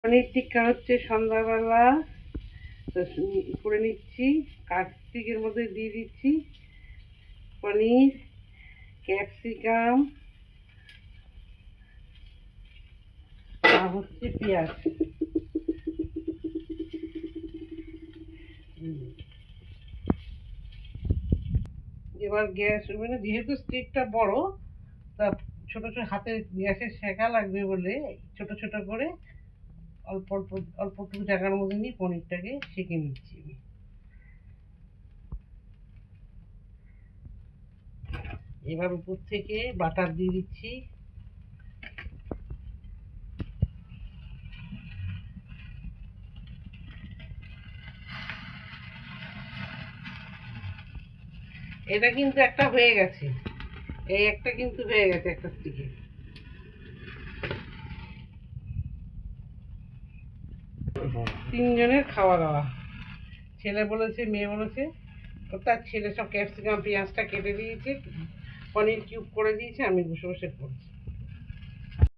পনির টিক্কা হচ্ছে সন্ধ্যাবেলা, তো করে নিচ্ছি। কার্তিকের মধ্যে দিয়ে দিচ্ছি পনির, ক্যাপসিকাম আর হচ্ছে পেঁয়াজ। এবার গ্যাস মানে যেহেতু স্টিকটা বড়, তা ছোট ছোট হাতে গ্যাসে সেকা লাগবে বলে ছোট ছোট করে অল্প অল্প অল্পটুকু জায়গার মধ্যে নিয়ে পনিরটাকে সেঁকে নিচ্ছি আমি। এবার উপর থেকে বাটার দিয়ে দিচ্ছি। এটা কিন্তু একটা হয়ে গেছে, এই একটা কিন্তু হয়ে গেছে একটা থেকে। তিনজনের খাওয়া দাওয়া। ছেলে বলেছে, মেয়ে বলেছে, তার ছেলে সব ক্যাপসিকাম পেঁয়াজটা কেটে দিয়েছে, পনির কিউব করে দিয়েছে, আমি বসে বসে করছি।